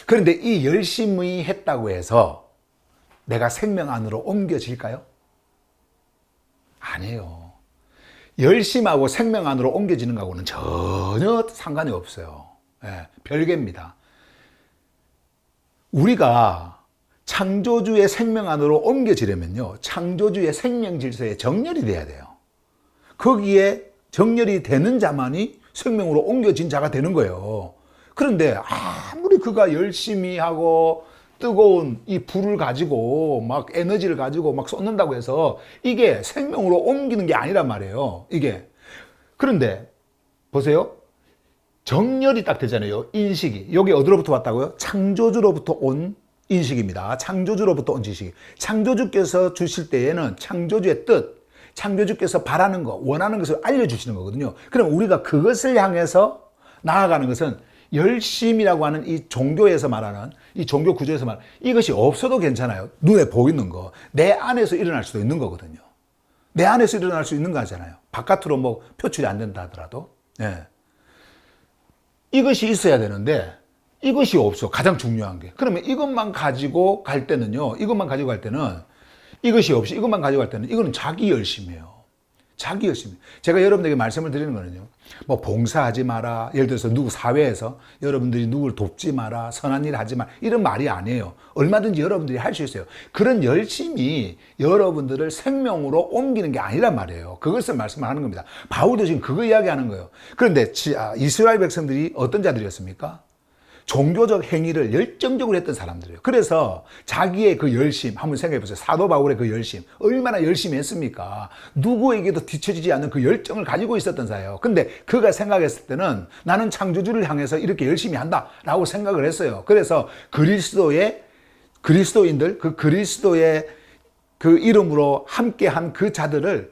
그런데 이 열심히 했다고 해서 내가 생명 안으로 옮겨질까요? 아니에요. 열심하고 생명 안으로 옮겨지는 거하고는 전혀 상관이 없어요. 별개입니다. 우리가 창조주의 생명 안으로 옮겨지려면요. 창조주의 생명 질서에 정렬이 돼야 돼요. 거기에 정렬이 되는 자만이 생명으로 옮겨진 자가 되는 거예요. 그런데 아무리 그가 열심히 하고 뜨거운 이 불을 가지고 막 에너지를 가지고 막 쏟는다고 해서 이게 생명으로 옮기는 게 아니란 말이에요. 이게. 그런데 보세요. 정렬이 딱 되잖아요. 인식이. 여기 어디로부터 왔다고요? 창조주로부터 온 인식입니다. 창조주로부터 온 지식. 창조주께서 주실 때에는 창조주의 뜻, 창조주께서 바라는 거, 원하는 것을 알려주시는 거거든요. 그럼 우리가 그것을 향해서 나아가는 것은 열심이라고 하는 이 종교에서 말하는, 이 종교 구조에서 말하는 이것이 없어도 괜찮아요. 눈에 보이는 거. 내 안에서 일어날 수도 있는 거거든요. 내 안에서 일어날 수 있는 거잖아요. 바깥으로 뭐 표출이 안 된다 하더라도. 이것이 있어야 되는데 이것이 없어. 가장 중요한 게. 그러면 이것만 가지고 갈 때는요. 이것이 없이 이것만 가지고 갈 때는 이거는 자기 열심이에요. 자기 열심. 제가 여러분들에게 말씀을 드리는 거는요. 뭐 봉사하지 마라. 예를 들어서 누구 사회에서 여러분들이 누구를 돕지 마라. 선한 일 하지 마라. 이런 말이 아니에요. 얼마든지 여러분들이 할 수 있어요. 그런 열심이 여러분들을 생명으로 옮기는 게 아니란 말이에요. 그것을 말씀을 하는 겁니다. 바울도 지금 그거 이야기하는 거예요. 그런데 이스라엘 백성들이 어떤 자들이었습니까? 종교적 행위를 열정적으로 했던 사람들이에요. 그래서 자기의 그 열심, 한번 생각해 보세요. 사도 바울의 그 열심, 얼마나 열심히 했습니까? 누구에게도 뒤처지지 않는 그 열정을 가지고 있었던 자예요. 근데 그가 생각했을 때는 나는 창조주를 향해서 이렇게 열심히 한다라고 생각을 했어요. 그래서 그리스도인들, 그 그리스도의 그 이름으로 함께한 그 자들을,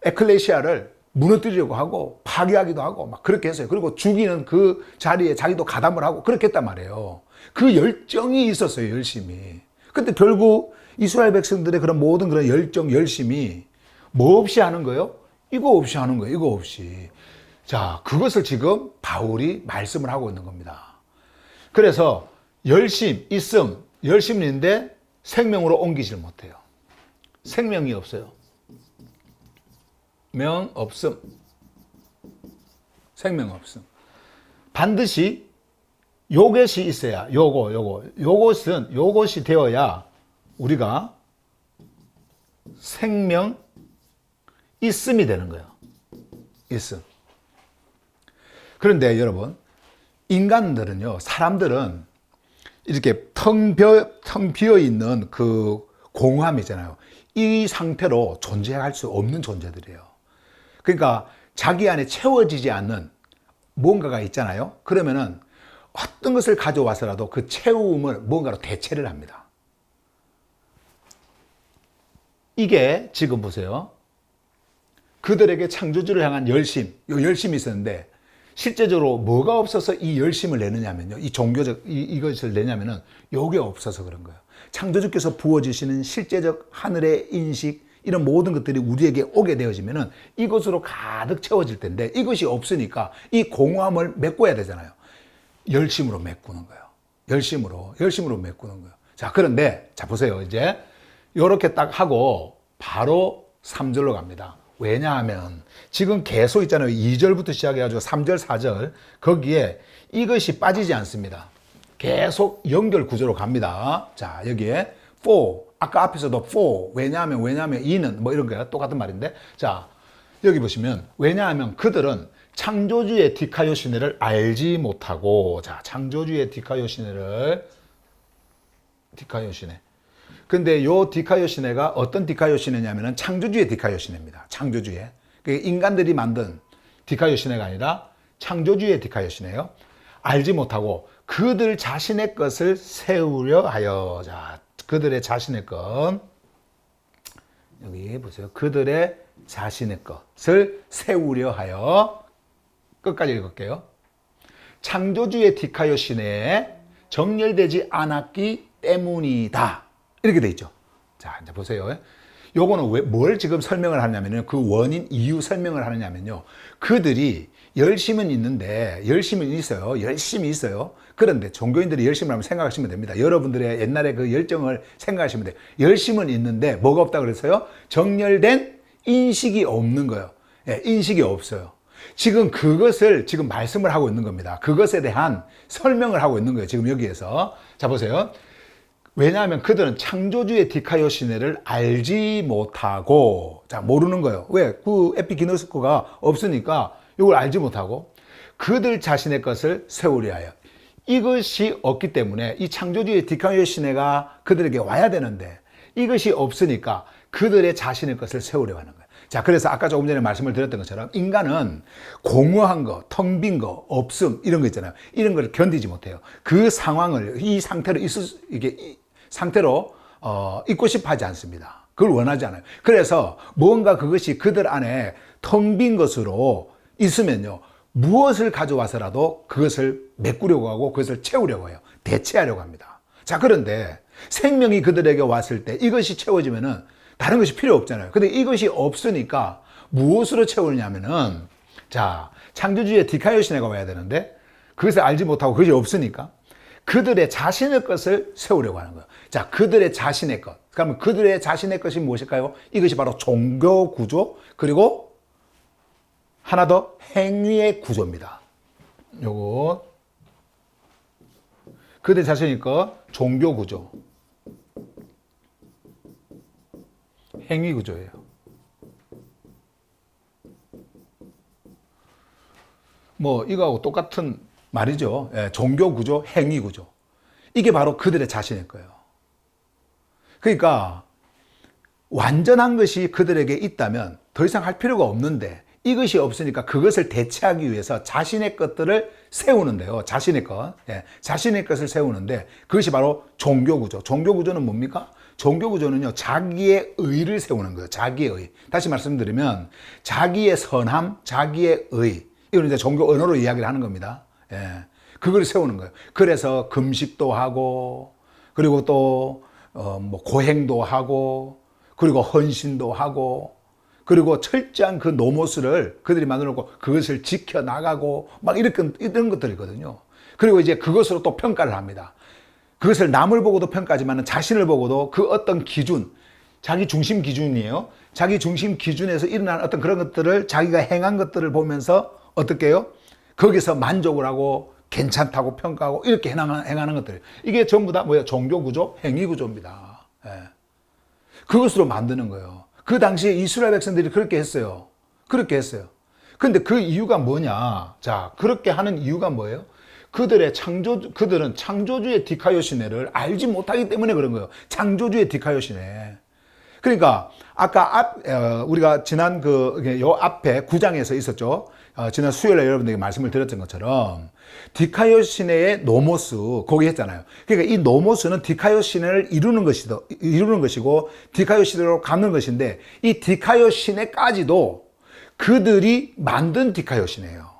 에클레시아를 무너뜨리려고 하고 파괴하기도 하고 막 그렇게 했어요. 그리고 죽이는 그 자리에 자기도 가담을 하고 그렇게 했단 말이에요. 그 열정이 있었어요. 열심히. 근데 결국 이스라엘 백성들의 그런 모든 그런 열정, 열심이 뭐 없이 하는 거예요? 이거 없이 하는 거예요. 이거 없이. 자, 그것을 지금 바울이 말씀을 하고 있는 겁니다. 그래서 열심은 있는데 생명으로 옮기질 못해요. 생명이 없어요. 생명 없음. 반드시 요것이 있어야, 요것이 되어야 우리가 생명 있음이 되는 거예요. 있음. 그런데 여러분, 사람들은 이렇게 텅 비어 있는 그 공허함이잖아요. 이 상태로 존재할 수 없는 존재들이에요. 그러니까 자기 안에 채워지지 않는 뭔가가 있잖아요. 그러면은 어떤 것을 가져와서라도 그 채움을 뭔가로 대체를 합니다. 이게 지금 보세요. 그들에게 창조주를 향한 열심, 요 열심이 있었는데 실제적으로 뭐가 없어서 이 열심을 내느냐면요. 이 종교적 이것을 내냐면은 요게 없어서 그런 거예요. 창조주께서 부어주시는 실제적 하늘의 인식 이런 모든 것들이 우리에게 오게 되어지면은 이것으로 가득 채워질 텐데 이것이 없으니까 이 공허함을 메꿔야 되잖아요. 열심으로 메꾸는 거예요. 열심으로 메꾸는 거예요. 자, 그런데 자 보세요. 이제 요렇게 딱 하고 바로 3절로 갑니다. 왜냐하면 지금 계속 있잖아요. 2절부터 시작해가지고 3절, 4절 거기에 이것이 빠지지 않습니다. 계속 연결 구조로 갑니다. 자, 여기에 for, 아까 앞에서도 for, 왜냐하면 이는 뭐 이런 거 똑같은 말인데, 자, 여기 보시면 왜냐하면 그들은 창조주의 디카요시네를 알지 못하고, 자, 창조주의 디카요시네. 근데 요 디카요시네가 어떤 디카요시네냐면은 창조주의 디카요시네입니다. 창조주의. 인간들이 만든 디카요시네가 아니라 창조주의 디카요시네요. 알지 못하고 그들 자신의 것을 세우려 하여. 자, 그들의 자신의 것. 여기 보세요. 그들의 자신의 것을 세우려 하여. 끝까지 읽을게요. 창조주의 디카요시네에 정렬되지 않았기 때문이다. 이렇게 돼 있죠. 자, 이제 보세요. 요거는 뭘 지금 설명을 하냐면요. 그 원인, 이유 설명을 하느냐면요. 그들이 열심은 있는데, 열심은 있어요. 열심히 있어요. 그런데 종교인들이 열심을 하면 생각하시면 됩니다. 여러분들의 옛날에 그 열정을 생각하시면 돼요. 열심은 있는데, 뭐가 없다 그랬어요? 정렬된 인식이 없는 거예요. 예, 인식이 없어요. 지금 그것을 지금 말씀을 하고 있는 겁니다. 그것에 대한 설명을 하고 있는 거예요. 지금 여기에서. 자, 보세요. 왜냐하면 그들은 창조주의 디카요시네를 알지 못하고, 자, 모르는 거예요. 왜? 그 에피기노스코가 없으니까 이걸 알지 못하고 그들 자신의 것을 세우려 하여. 이것이 없기 때문에 이 창조주의 디카요시네가 그들에게 와야 되는데 이것이 없으니까 그들의 자신의 것을 세우려 하는 거예요. 자, 그래서 아까 조금 전에 말씀을 드렸던 것처럼 인간은 공허한 거, 텅 빈 거, 없음 이런 거 있잖아요. 이런 걸 견디지 못해요. 그 상황을 이 상태로 있고 싶어 하지 않습니다. 그걸 원하지 않아요. 그래서 뭔가 그것이 그들 안에 텅 빈 것으로 있으면요. 무엇을 가져와서라도 그것을 메꾸려고 하고 그것을 채우려고 해요. 대체하려고 합니다. 자, 그런데 생명이 그들에게 왔을 때 이것이 채워지면은 다른 것이 필요 없잖아요. 근데 이것이 없으니까 무엇으로 채우냐면은, 자, 창조주의 디카요시네가 와야 되는데 그것을 알지 못하고 그것이 없으니까 그들의 자신의 것을 세우려고 하는 거예요. 자, 그들의 자신의 것. 그러면 그들의 자신의 것이 무엇일까요? 이것이 바로 종교 구조, 그리고 하나 더 행위의 구조입니다. 요거. 그들 자신의 것, 종교 구조. 행위 구조예요. 뭐, 이거하고 똑같은 말이죠. 예, 종교 구조, 행위 구조. 이게 바로 그들의 자신일 거예요. 그러니까 완전한 것이 그들에게 있다면 더 이상 할 필요가 없는데 이것이 없으니까 그것을 대체하기 위해서 자신의 것들을 세우는데요. 자신의 것. 예, 자신의 것을 세우는데 그것이 바로 종교 구조. 종교 구조는 뭡니까? 종교 구조는요, 자기의 의를 세우는 거예요. 자기의 의. 다시 말씀드리면 자기의 선함, 자기의 의. 이건 이제 종교 언어로 이야기를 하는 겁니다. 예. 그걸 세우는 거예요. 그래서 금식도 하고, 그리고 또, 뭐, 고행도 하고, 그리고 헌신도 하고, 그리고 철저한 그 노모스를 그들이 만들어 놓고 그것을 지켜나가고, 막 이런 것들이거든요. 그리고 이제 그것으로 또 평가를 합니다. 그것을 남을 보고도 평가하지만 자신을 보고도 그 어떤 기준, 자기 중심 기준이에요. 자기 중심 기준에서 일어난 어떤 그런 것들을 자기가 행한 것들을 보면서 어떻게 해요? 거기서 만족을 하고 괜찮다고 평가하고 이렇게 행하는 것들. 이게 전부 다 뭐예요? 종교 구조, 행위 구조입니다. 예. 그것으로 만드는 거예요. 그 당시에 이스라엘 백성들이 그렇게 했어요. 그렇게 했어요. 근데 그 이유가 뭐냐? 자, 그렇게 하는 이유가 뭐예요? 그들은 창조주의 디카요시네를 알지 못하기 때문에 그런 거예요. 창조주의 디카요시네. 그러니까 아까 우리가 지난 요 앞에 9장에서 있었죠. 지난 수요일에 여러분들에게 말씀을 드렸던 것처럼 디카요시네의 노모스 거기 했잖아요. 그러니까 이 노모스는 디카요시네를 이루는 것이고 디카요시네로 가는 것인데 이 디카요시네까지도 그들이 만든 디카요시네예요.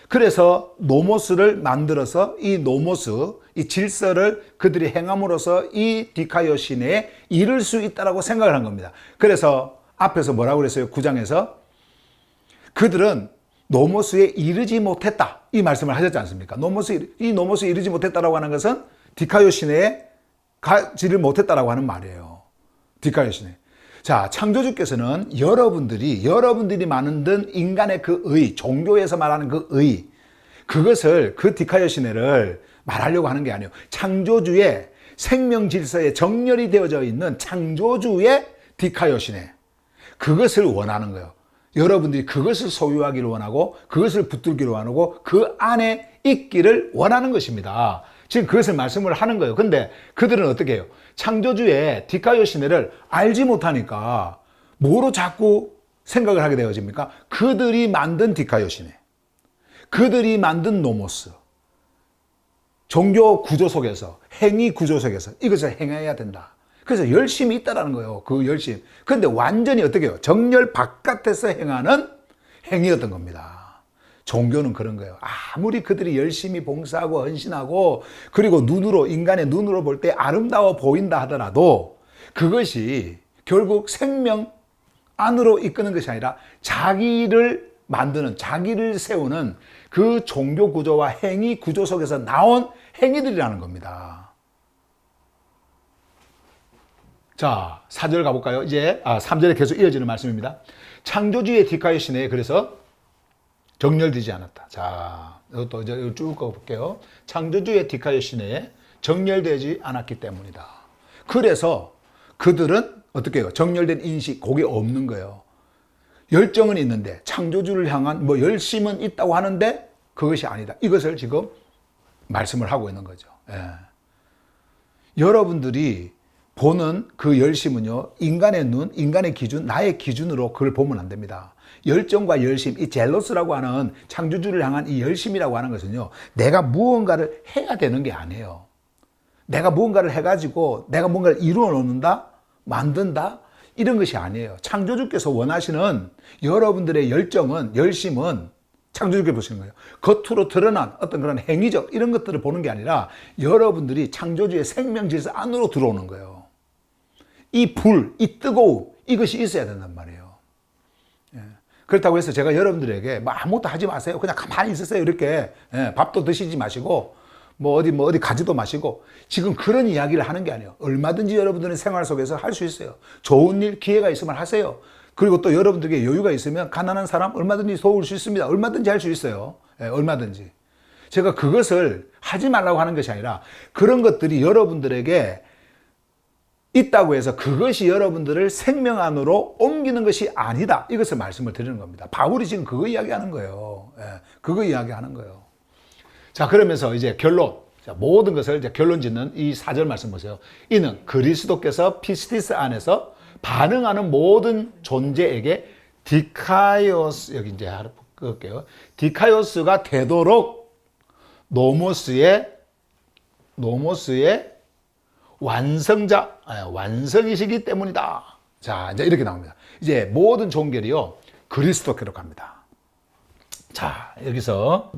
그래서 노모스를 만들어서 이 노모스, 이 질서를 그들이 행함으로써 이 디카요시네에 이를 수 있다라고 생각을 한 겁니다. 그래서 앞에서 뭐라고 그랬어요? 9장에서 그들은 노모스에 이르지 못했다. 이 말씀을 하셨지 않습니까? 이 노모스에 이르지 못했다라고 하는 것은 디카요시네에 가지를 못했다라고 하는 말이에요. 디카요시네. 자, 창조주께서는 여러분들이 만든 인간의 그 의, 종교에서 말하는 그 의, 그것을 그 디카요시네를 말하려고 하는 게 아니에요. 창조주의 생명 질서에 정렬이 되어져 있는 창조주의 디카요시네. 그것을 원하는 거예요. 여러분들이 그것을 소유하기를 원하고 그것을 붙들기를 원하고 그 안에 있기를 원하는 것입니다. 지금 그것을 말씀을 하는 거예요. 근데 그들은 어떻게 해요? 창조주의 디카요시네를 알지 못하니까 뭐로 자꾸 생각을 하게 되어집니까? 그들이 만든 디카요시네, 그들이 만든 노모스, 종교 구조 속에서, 행위 구조 속에서 이것을 행해야 된다. 그래서 열심이 있다라는 거예요. 그 열심. 그런데 완전히 어떻게 해요? 정렬 바깥에서 행하는 행위였던 겁니다. 종교는 그런 거예요. 아무리 그들이 열심히 봉사하고 헌신하고 그리고 인간의 눈으로 볼 때 아름다워 보인다 하더라도 그것이 결국 생명 안으로 이끄는 것이 아니라 자기를 만드는, 자기를 세우는 그 종교 구조와 행위 구조 속에서 나온 행위들이라는 겁니다. 자, 4절 가볼까요? 이제 3절에 계속 이어지는 말씀입니다. 창조주의 디카요시네에 그래서 정렬되지 않았다. 자, 이것도 이제 쭉 가볼게요. 창조주의 디카요시네에 정렬되지 않았기 때문이다. 그래서 그들은 어떻게 해요? 정렬된 인식, 그게 없는 거예요. 열정은 있는데 창조주를 향한 열심은 있다고 하는데 그것이 아니다. 이것을 지금 말씀을 하고 있는 거죠. 예. 여러분들이 보는 그 열심은요, 인간의 눈, 인간의 기준, 나의 기준으로 그걸 보면 안 됩니다. 열정과 열심, 이 젤러스라고 하는 창조주를 향한 이 열심이라고 하는 것은요, 내가 무언가를 해야 되는 게 아니에요. 내가 무언가를 해가지고 내가 뭔가를 이루어 놓는다, 만든다, 이런 것이 아니에요. 창조주께서 원하시는 여러분들의 열정은, 열심은 창조주께 보시는 거예요. 겉으로 드러난 어떤 그런 행위적 이런 것들을 보는 게 아니라 여러분들이 창조주의 생명 질서 안으로 들어오는 거예요. 이 불, 이 뜨거움, 이것이 있어야 된단 말이에요. 예. 그렇다고 해서 제가 여러분들에게 아무것도 하지 마세요. 그냥 가만히 있으세요. 이렇게 밥도 드시지 마시고 어디 가지도 마시고 지금 그런 이야기를 하는 게 아니에요. 얼마든지 여러분들은 생활 속에서 할 수 있어요. 좋은 일, 기회가 있으면 하세요. 그리고 또 여러분들에게 여유가 있으면 가난한 사람 얼마든지 도울 수 있습니다. 얼마든지 할 수 있어요. 얼마든지. 제가 그것을 하지 말라고 하는 것이 아니라 그런 것들이 여러분들에게 있다고 해서 그것이 여러분들을 생명 안으로 옮기는 것이 아니다. 이것을 말씀을 드리는 겁니다. 바울이 지금 그거 이야기하는 거예요. 그거 이야기하는 거예요. 자, 그러면서 이제 결론. 자, 모든 것을 이제 결론 짓는 이 4절 말씀 보세요. 이는 그리스도께서 피스티스 안에서 반응하는 모든 존재에게 디카이오스, 여기 이제 끌게요. 디카이오스가 되도록 노모스의 완성이시기 때문이다. 자, 이제 이렇게 나옵니다. 이제 모든 종결이요, 그리스도께로 갑니다. 자, 여기서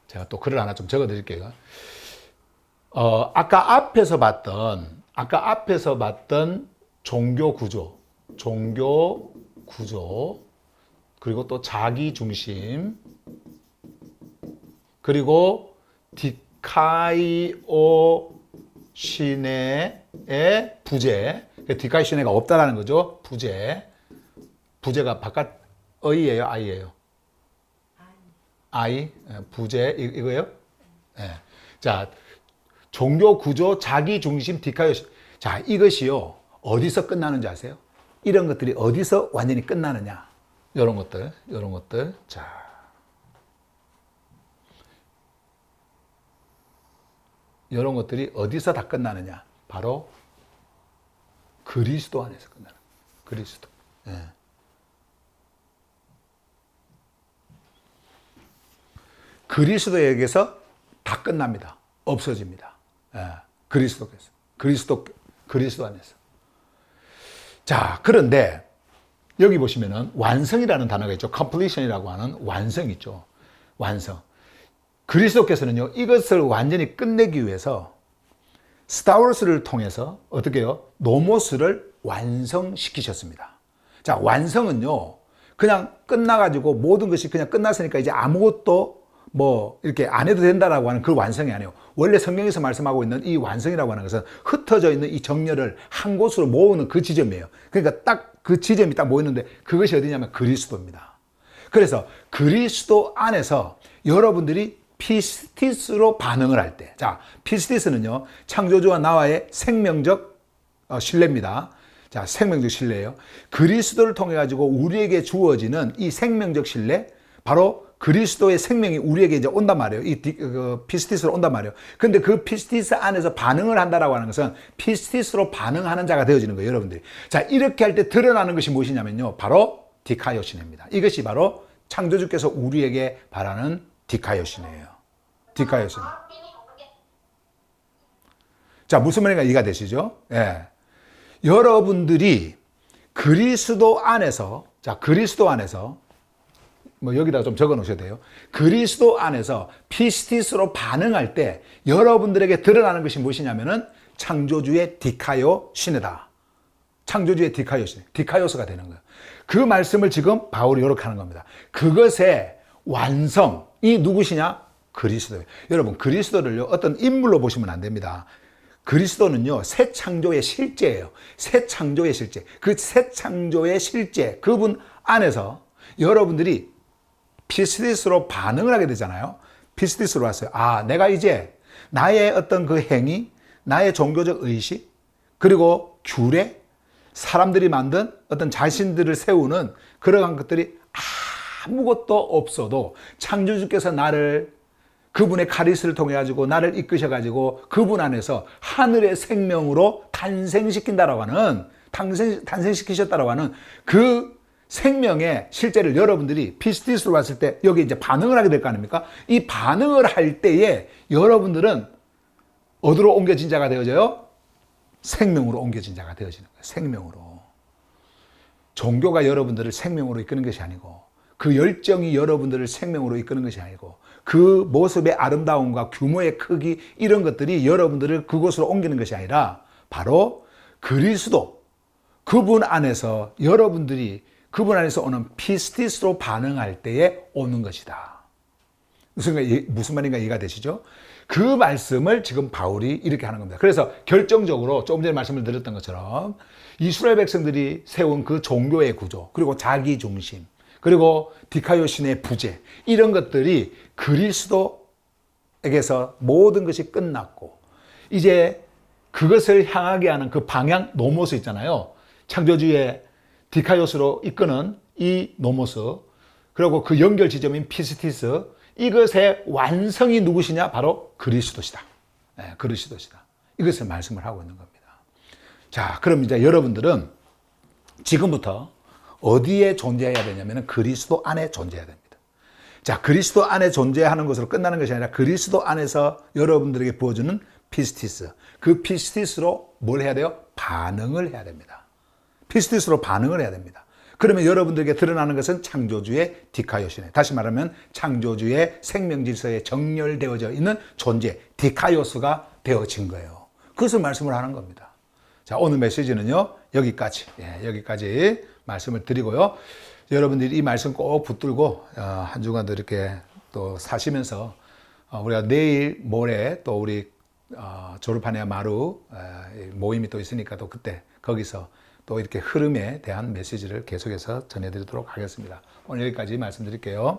제가 또 글을 하나 좀 적어 드릴게요. 아까 앞에서 봤던 종교 구조, 그리고 또 자기 중심, 그리고 디카이오시네의 부재, 디카이오시네가 없다라는 거죠. 부재가 바깥 어이예요, 아이예요? 아이, 부재 이거예요? 네. 자, 종교 구조, 자기 중심, 디카이오시. 자, 이것이요, 어디서 끝나는지 아세요? 이런 것들이 어디서 완전히 끝나느냐? 이런 것들. 자, 이런 것들이 어디서 다 끝나느냐? 바로 그리스도 안에서 끝나는 거예요. 그리스도. 예. 그리스도에게서 다 끝납니다. 없어집니다. 예. 그리스도께서. 그리스도 안에서. 자, 그런데 여기 보시면은 완성이라는 단어가 있죠. completion이라고 하는 완성 있죠. 완성. 그리스도께서는요, 이것을 완전히 끝내기 위해서 스타워스를 통해서 어떻게 해요? 노모스를 완성시키셨습니다. 자, 완성은요, 그냥 끝나가지고 모든 것이 그냥 끝났으니까 이제 아무것도 뭐 이렇게 안 해도 된다라고 하는 그 완성이 아니에요. 원래 성경에서 말씀하고 있는 이 완성이라고 하는 것은 흩어져 있는 이 정렬을 한 곳으로 모으는 그 지점이에요. 그러니까 딱 그 지점이 딱 모이는데 그것이 어디냐면 그리스도입니다. 그래서 그리스도 안에서 여러분들이 피스티스로 반응을 할 때, 자, 피스티스는요, 창조주와 나와의 생명적 신뢰입니다. 자, 생명적 신뢰예요. 그리스도를 통해 가지고 우리에게 주어지는 이 생명적 신뢰, 바로 그리스도의 생명이 우리에게 이제 온단 말이에요. 이 피스티스로 온단 말이에요. 근데 그 피스티스 안에서 반응을 한다라고 하는 것은 피스티스로 반응하는 자가 되어지는 거예요, 여러분들이. 자, 이렇게 할 때 드러나는 것이 무엇이냐면요, 바로 디카이오신입니다. 이것이 바로 창조주께서 우리에게 바라는 디카이오신이에요. 디카이오신. 자, 무슨 말인가 이해가 되시죠? 예. 여러분들이 그리스도 안에서, 자, 그리스도 안에서, 뭐 여기다 좀 적어 놓으셔야 돼요. 그리스도 안에서 피스티스로 반응할 때 여러분들에게 드러나는 것이 무엇이냐면은 창조주의 디카요 신이다. 창조주의 디카요 신, 디카요스가 되는 거예요. 그 말씀을 지금 바울이 이렇게 하는 겁니다. 그것의 완성이 누구시냐? 그리스도예요. 여러분, 그리스도를요, 어떤 인물로 보시면 안 됩니다. 그리스도는요, 새 창조의 실제예요. 새 창조의 실제. 그 새 창조의 실제, 그분 안에서 여러분들이 피스티스로 반응을 하게 되잖아요. 피스티스로 왔어요. 아, 내가 이제 나의 어떤 그 행위, 나의 종교적 의식, 그리고 규례, 사람들이 만든 어떤 자신들을 세우는 그러한 것들이 아무것도 없어도 창조주께서 나를 그분의 카리스를 통해 가지고 나를 이끄셔 가지고 그분 안에서 하늘의 생명으로 탄생시킨다라고 하는, 탄생시키셨다라고 하는 그 생명의 실제를 여러분들이 피스티스로 왔을 때 여기 이제 반응을 하게 될 거 아닙니까? 이 반응을 할 때에 여러분들은 어디로 옮겨진 자가 되어져요? 생명으로 옮겨진 자가 되어지는 거예요. 생명으로. 종교가 여러분들을 생명으로 이끄는 것이 아니고, 그 열정이 여러분들을 생명으로 이끄는 것이 아니고, 그 모습의 아름다움과 규모의 크기, 이런 것들이 여러분들을 그곳으로 옮기는 것이 아니라 바로 그리스도, 그분 안에서 여러분들이 그분 안에서 오는 피스티스로 반응할 때에 오는 것이다. 무슨 말인가 이해가 되시죠? 그 말씀을 지금 바울이 이렇게 하는 겁니다. 그래서 결정적으로 조금 전에 말씀을 드렸던 것처럼 이스라엘 백성들이 세운 그 종교의 구조, 그리고 자기 중심, 그리고 디카요신의 부재, 이런 것들이 그리스도에게서 모든 것이 끝났고 이제 그것을 향하게 하는 그 방향, 노모스 있잖아요. 창조주의 디카요스로 이끄는 이 노모스, 그리고 그 연결 지점인 피스티스, 이것의 완성이 누구시냐? 바로 그리스도시다. 네, 그리스도시다. 이것을 말씀을 하고 있는 겁니다. 자, 그럼 이제 여러분들은 지금부터 어디에 존재해야 되냐면 그리스도 안에 존재해야 됩니다. 자, 그리스도 안에 존재하는 것으로 끝나는 것이 아니라 그리스도 안에서 여러분들에게 부어주는 피스티스, 그 피스티스로 뭘 해야 돼요? 반응을 해야 됩니다. 피스티스로 반응을 해야 됩니다. 그러면 여러분들에게 드러나는 것은 창조주의 디카요시네. 다시 말하면 창조주의 생명질서에 정렬되어져 있는 존재, 디카요스가 되어진 거예요. 그것을 말씀을 하는 겁니다. 자, 오늘 메시지는요, 여기까지 말씀을 드리고요. 여러분들이 이 말씀 꼭 붙들고 한 주간도 이렇게 또 사시면서 우리가 내일 모레 또 우리 조르파네아 마루 모임이 또 있으니까 또 그때 거기서 또 이렇게 흐름에 대한 메시지를 계속해서 전해드리도록 하겠습니다. 오늘 여기까지 말씀드릴게요.